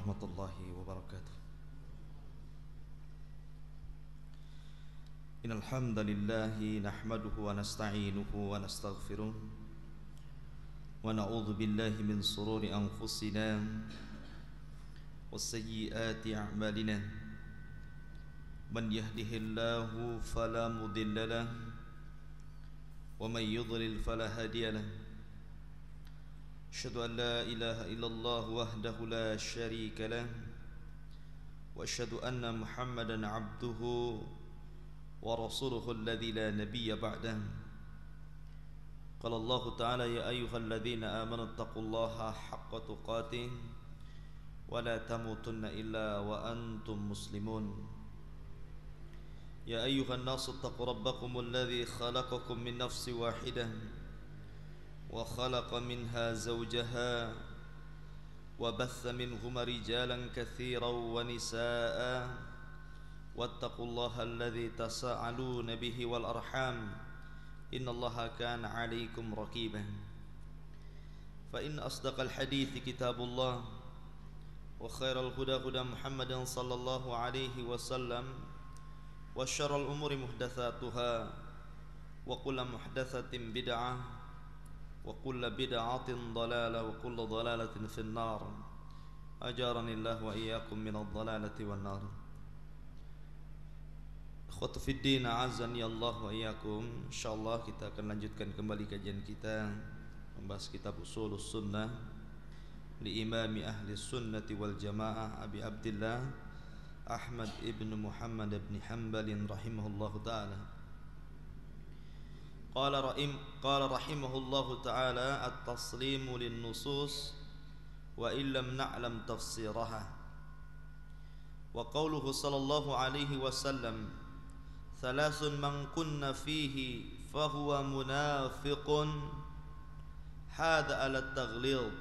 warahmatullahi wabarakatuh. Innal hamdalillahi nahmaduhu wa nasta'inuhu wa nastaghfiruh wa na'udzu billahi min shururi anfusina wa sayyiati a'malina. Man yahdihillahu fala mudilla lahu wa man yudlil fala hadiya lahu. Asyhadu an la ilaha illallah wahdahu la syarika lah wa asyhadu anna Muhammadan abduhu wa rasuluhu alladzi la nabiyya ba'dah. Qala Allah ta'ala ya ayyuhalladzina amanu taqullaha haqqa tuqatih wa la tamutunna illa wa antum muslimun. Ya ayyuhan nasu taqu rabbakumul ladzi khalaqakum min nafsin wahidah wa khalaqa minha zawjaha wa batha minhuma rijalan katsiran wa nisaa wattaqullaha alladzi tasaaluna bihi wal arham innallaha kana 'alaikum raqiban. Fa in asdaqal hadithi kitabullah wa khairal huda huda Muhammadin sallallahu alaihi wasallam wa syarrul umuri muhdatsatuha wa kullu muhdatsatin bid'ah wa kullu bid'atin dhalalah wa kullu dhalalatin fin nar. Ajaranillah wa iyyakum minadh dhalalati wan nar. Ikhwatu fid din, a'azzani Allah wa iyyakum. Insyaallah kita akan lanjutkan kembali kajian kita membahas kitab Ushulus Sunnah li Imami Ahli Sunnati wal Jamaah Abi Abdillah Ahmad ibn Muhammad ibn Hanbal rahimahullahu ta'ala. Qala rahimahullahu ta'ala at-taslimu lin-nusus wa illam na'lam tafsiraha. Wa qawluhu sallallahu alaihi wasallam thalathun man kunna fihi fahuwa munafiqun hadha ala at-taghlid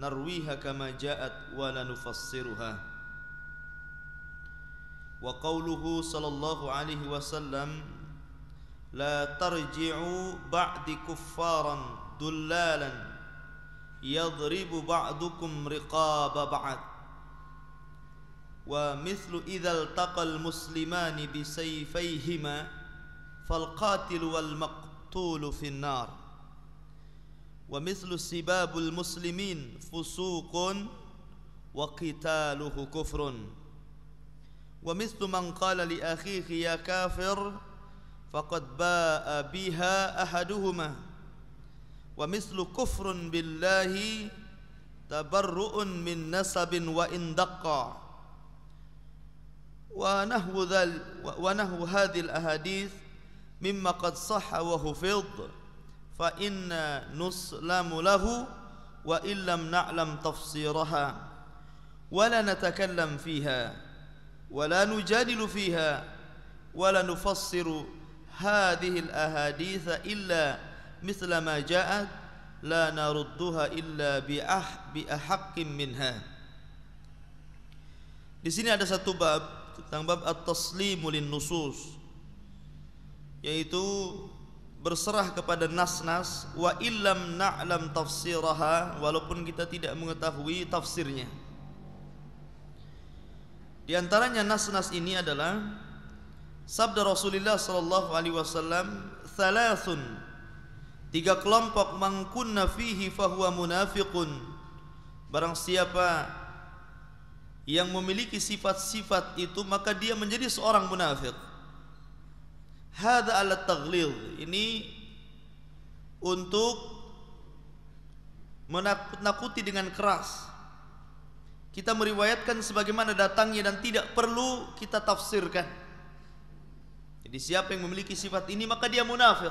narwiha kama ja'at wa la nufassiruha. Wa qawluhu sallallahu alaihi wasallam la tarji'u ba'di kuffaran dullalan yadribu ba'dukum riqaba ba'd wa mithlu idzal taqal muslimani bisayfayhima fal qatil wal maqtul fin nar wa mithlu sibabul muslimin fusuqun wa qitaluhu kufrun wa mithlu man qala li akhihi ya kafir faqad ba'a biha ahaduhuma wa mislu kufrun billahi tabarru'un min nasabin wa indaqqa wa nahwu hadhil ahadith mimma qad sahha wa hufidh fa inna nuslamu lahu wa illam na'lam tafsiraha wa la natakallam fiha wa la nujadilu fiha wa la nufassiru hadhihi al-ahadits illa mithla ma ja'at la narudduha illa bi ahaqqin minha. Di sini ada satu bab tentang bab at-taslimu lin-nusus, yaitu berserah kepada nas-nas wa illam na'lam tafsiraha, walaupun kita tidak mengetahui tafsirnya. Di antaranya nas-nas ini adalah sabda Rasulullah sallallahu alaihi wasallam, thalathun, tiga kelompok, man kunna fihi fahuwa munafiqun, barang siapa yang memiliki sifat-sifat itu maka dia menjadi seorang munafik. Hadza ala taghlid, ini untuk menakut-nakuti dengan keras. Kita meriwayatkan sebagaimana datangnya dan tidak perlu kita tafsirkan. Jadi siapa yang memiliki sifat ini maka dia munafik.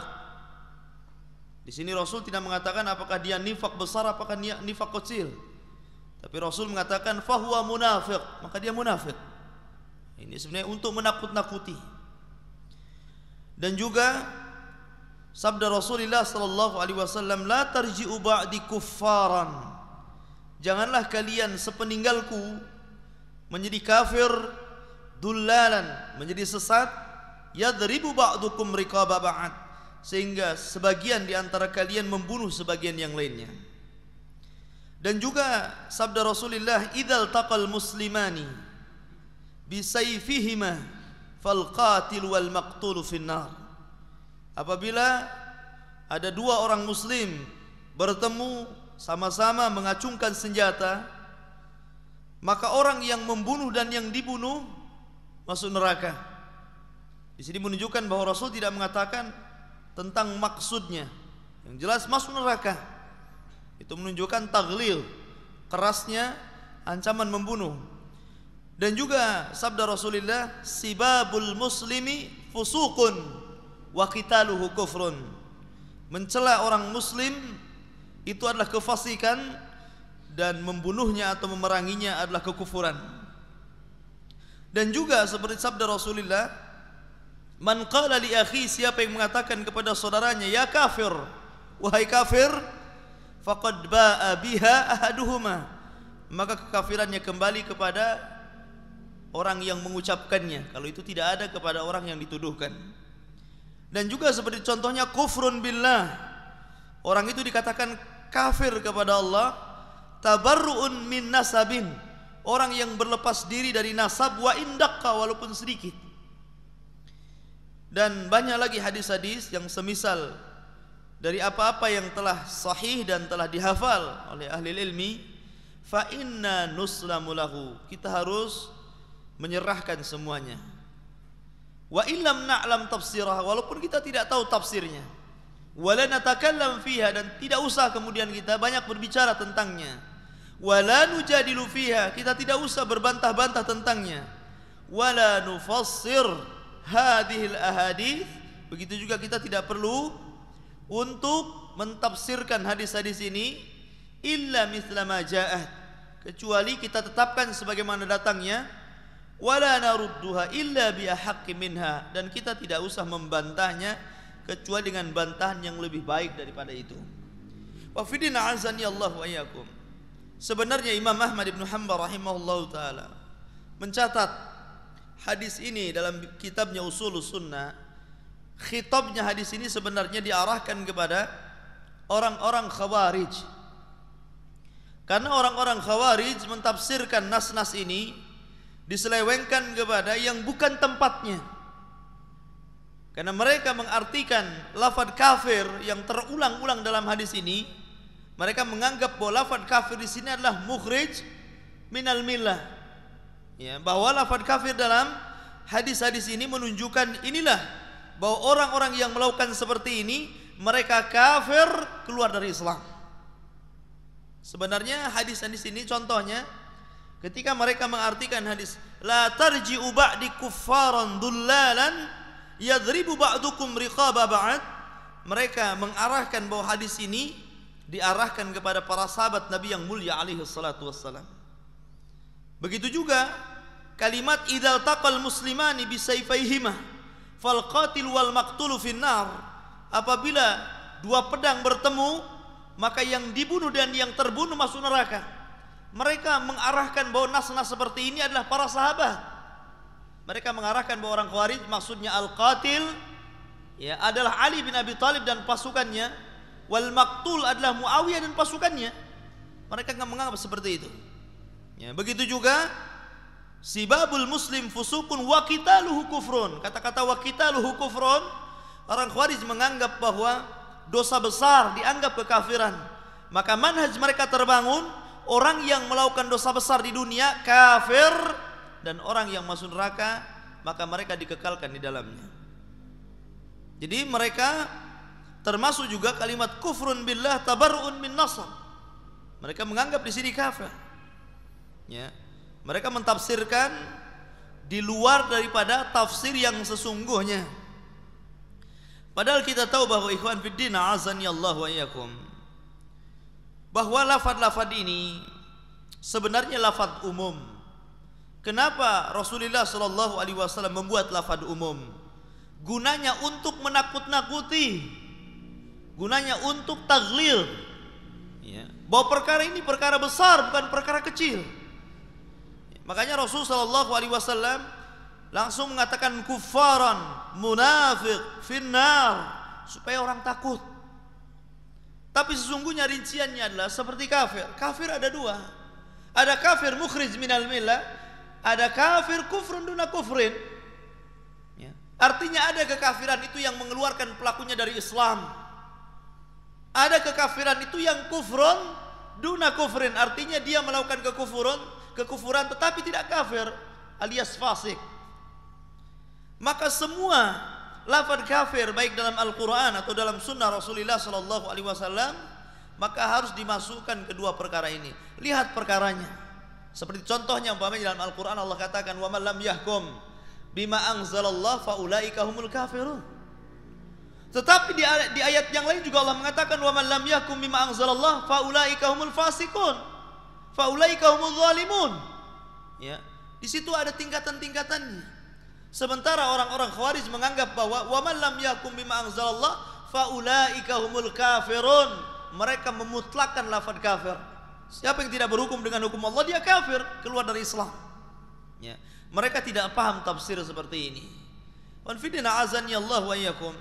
Di sini Rasul tidak mengatakan apakah dia nifak besar apakah dia nifak kecil. Tapi Rasul mengatakan fahuwa munafiq, maka dia munafik. Ini sebenarnya untuk menakut-nakuti. Dan juga sabda Rasulullah sallallahu alaihi wasallam, la tarji'u ba'di kuffaran. Janganlah kalian sepeninggalku menjadi kafir, dullalan, menjadi sesat, yadribu ba'dukum riqaba ba'd, sehingga sebagian di antara kalian membunuh sebagian yang lainnya. Dan juga sabda Rasulullah, idzal taqal muslimani bisayfihima fal qatil wal maqtul finnar. Apabila ada dua orang muslim bertemu sama-sama mengacungkan senjata, maka orang yang membunuh dan yang dibunuh masuk neraka. Di sini menunjukkan bahwa Rasul tidak mengatakan tentang maksudnya. Yang jelas masuk neraka. Itu menunjukkan taghlil, kerasnya ancaman membunuh. Dan juga sabda Rasulullah, sibabul muslimi fusuqun wa qitaluhu kufrun. Mencela orang muslim itu adalah kefasikan, dan membunuhnya atau memeranginya adalah kekufuran. Dan juga seperti sabda Rasulullah, man qala li akhi, siapa yang mengatakan kepada saudaranya ya kafir, wahai kafir, faqad ba'a biha ahaduhuma, maka kekafirannya kembali kepada orang yang mengucapkannya, kalau itu tidak ada kepada orang yang dituduhkan. Dan juga seperti contohnya kufrun billah, orang itu dikatakan kafir kepada Allah, tabarru'un min nasabin, orang yang berlepas diri dari nasab, wa indaqqa, walaupun sedikit. Dan banyak lagi hadis-hadis yang semisal dari apa-apa yang telah sahih dan telah dihafal oleh ahli ilmi. Fa inna nuslamu lahu, kita harus menyerahkan semuanya. Wa illam na'lam tafsirah, walaupun kita tidak tahu tafsirnya. Wala natakallam fiha, dan tidak usah kemudian kita banyak berbicara tentangnya. Wala nujadilu fiha, kita tidak usah berbantah-bantah tentangnya. Wala nufassir hadhil ahadits, begitu juga kita tidak perlu untuk mentafsirkan hadis-hadis ini illa mithla ma ja'at, kecuali kita tetapkan sebagaimana datangnya. Wala narudduha illa bi ahaqqi minha, dan kita tidak usah membantahnya kecuali dengan bantahan yang lebih baik daripada itu. Wa fidina azani Allah wa iyyakum. Sebenarnya Imam Ahmad bin Hanbal rahimahullahu taala mencatat hadis ini dalam kitabnya Ushulus Sunnah. Khitabnya hadis ini sebenarnya diarahkan kepada orang-orang Khawarij. Karena orang-orang Khawarij mentafsirkan nas-nas ini diselewengkan kepada yang bukan tempatnya. Karena mereka mengartikan lafaz kafir yang terulang-ulang dalam hadis ini, mereka menganggap bahwa lafaz kafir di sini adalah mukhrij minal millah. Ya, bahwa lafaz kafir dalam hadis-hadis ini menunjukkan inilah bahwa orang-orang yang melakukan seperti ini mereka kafir, keluar dari Islam. Sebenarnya hadis-hadis ini contohnya ketika mereka mengartikan hadis la tarji'u ba'di kuffaran dullalan yadribu ba'dukum riqaba ba'd, mereka mengarahkan bahwa hadis ini diarahkan kepada para sahabat Nabi yang mulia alaihi salatu wassalam. Begitu juga kalimat idzal taqal muslimani bisayfaihima fal qatil wal maqtul finnar, apabila dua pedang bertemu maka yang dibunuh dan yang terbunuh masuk neraka. Mereka mengarahkan bahwa nas-nas seperti ini adalah para sahabat. Mereka mengarahkan bahwa orang Khawarij maksudnya al-qatil ya adalah Ali bin Abi Thalib dan pasukannya, wal maqtul adalah Muawiyah dan pasukannya. Mereka menganggap seperti itu. Ya, begitu juga sibabul muslim fusukun wa qitaluhu kufrun. Kata-kata wa qitaluhu kufrun, orang Khawarij menganggap bahwa dosa besar dianggap kekafiran. Maka manhaj mereka terbangun, orang yang melakukan dosa besar di dunia kafir, dan orang yang masuk neraka maka mereka dikekalkan di dalamnya. Jadi mereka termasuk juga kalimat kufrun billah tabarru'un min nasab. Mereka menganggap di sini kafir. Ya. Mereka mentafsirkan di luar daripada tafsir yang sesungguhnya. Padahal kita tahu bahwa ikhwan fiddin azani Allah wa iyyakum, bahwa lafaz-lafaz ini sebenarnya lafaz umum. Kenapa Rasulullah sallallahu alaihi wasallam membuat lafaz umum? Gunanya untuk menakut-nakuti, gunanya untuk taghlil, ya, bahwa perkara ini perkara besar, bukan perkara kecil. Makanya Rasul sallallahu alaihi wasallam langsung mengatakan kufaran, munafik, finnar, supaya orang takut. Tapi sesungguhnya rinciannya adalah seperti kafir. Kafir ada dua. Ada kafir mukhrij minal millah, ada kafir kufrun duna kufrin. Ya. Artinya ada kekafiran itu yang mengeluarkan pelakunya dari Islam. Ada kekafiran itu yang kufrun duna kufrin, artinya dia melakukan kekufuran tetapi tidak kafir, alias fasik. Maka semua lafaz kafir baik dalam Al-Quran atau dalam sunnah Rasulullah SAW, maka harus dimasukkan kedua perkara ini. Lihat perkaranya. Seperti contohnya umpamanya dalam Al-Quran Allah katakan wa man lam yahkum bima anzalallah faulaika humul kafirun. Tetapi di ayat yang lain juga Allah mengatakan wa man lam yahkum bima anzalallah faulaika humul fasikun, faulaika humul zalimun. Ya, di situ ada tingkatan-tingkatannya. Sementara orang-orang Khawarij menganggap bahwa wa man lam yahkum bima anzalallah faulaika humul kafirun. Mereka memutlakkan lafaz kafir. Siapa yang tidak berhukum dengan hukum Allah, dia kafir, keluar dari Islam. Ya. Mereka tidak paham tafsir seperti ini. Wan fidina azani Allah wa iyyakum.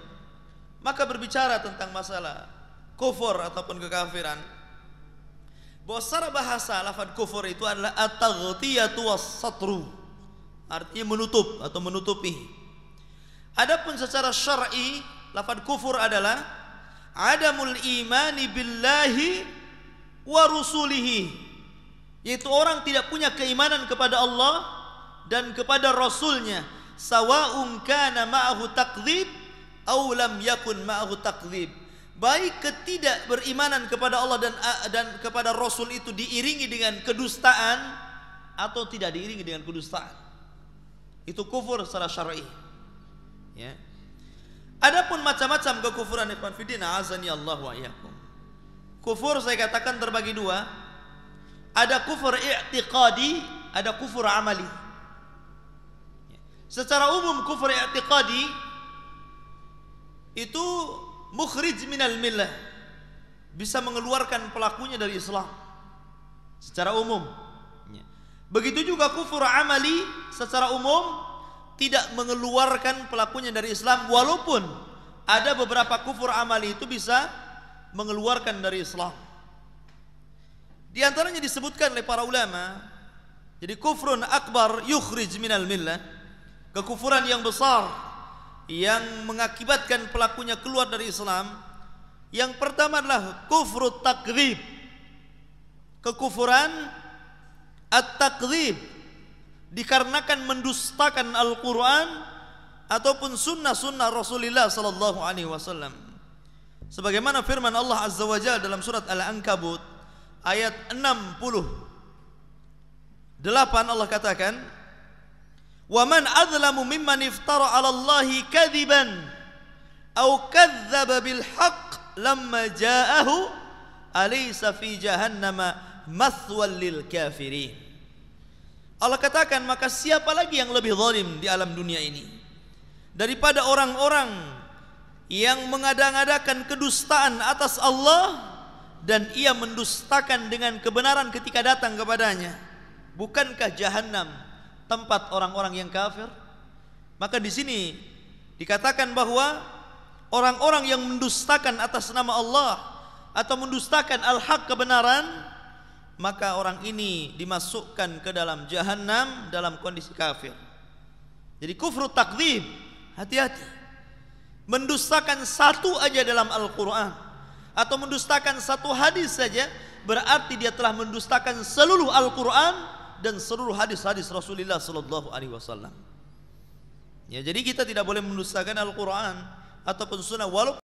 Maka berbicara tentang masalah kufur ataupun kekafiran, bahwa secara bahasa lafaz kufur itu adalah at-taghtiyatu was-satru, artinya menutup atau menutupi. Adapun secara syar'i lafaz kufur adalah adamul imani billahi wa rusulihi, yaitu orang tidak punya keimanan kepada Allah dan kepada Rasulnya, sawa'un kana ma'ahu takdzib aw lam yakun ma'ahu takdzib, baik ketidakberimanan kepada Allah dan kepada Rasul itu diiringi dengan kedustaan atau tidak diiringi dengan kedustaan. Itu kufur secara syar'i. Ya. Adapun macam-macam kekufuran ikhwan fillah azani Allah wa iyyakum. Kufur saya katakan terbagi dua. Ada kufur i'tiqadi, ada kufur amali. Secara umum kufur i'tiqadi itu mukhrij minal millah, bisa mengeluarkan pelakunya dari Islam secara umum. Begitu juga kufur amali secara umum tidak mengeluarkan pelakunya dari Islam, walaupun ada beberapa kufur amali itu bisa mengeluarkan dari Islam. Di antaranya disebutkan oleh para ulama, jadi kufrun akbar yukhrij minal millah, kekufuran yang besar yang mengakibatkan pelakunya keluar dari Islam. Yang pertama adalah kufrut takdzib, kekufuran at-takdzib, dikarenakan mendustakan Al-Quran ataupun sunnah-sunnah Rasulullah sallallahu alaihi wasallam. Sebagaimana firman Allah Azza wa Jalla dalam surat Al-Ankabut ayat 68, Allah katakan, "Wa man adzlamu mimman iftara 'ala Allahi kadziban aw kadzdzaba bil haqq lamma ja'ahu alaysa fi jahannama mathwal lil kafirin." Allah katakan, maka siapa lagi yang lebih zalim di alam dunia ini daripada orang-orang yang mengada-ngadakan kedustaan atas Allah dan ia mendustakan dengan kebenaran ketika datang kepadanya. Bukankah jahanam tempat orang-orang yang kafir? Maka di sini dikatakan bahwa orang-orang yang mendustakan atas nama Allah atau mendustakan al-haq, kebenaran, maka orang ini dimasukkan ke dalam jahanam dalam kondisi kafir. Jadi kufru takdzib, hati-hati. Mendustakan satu aja dalam Al-Quran atau mendustakan satu hadis saja berarti dia telah mendustakan seluruh Al-Quran dan seluruh hadis-hadis Rasulullah sallallahu alaihi wasallam. Ya, jadi kita tidak boleh mendustakan Al-Quran ataupun sunnah walaupun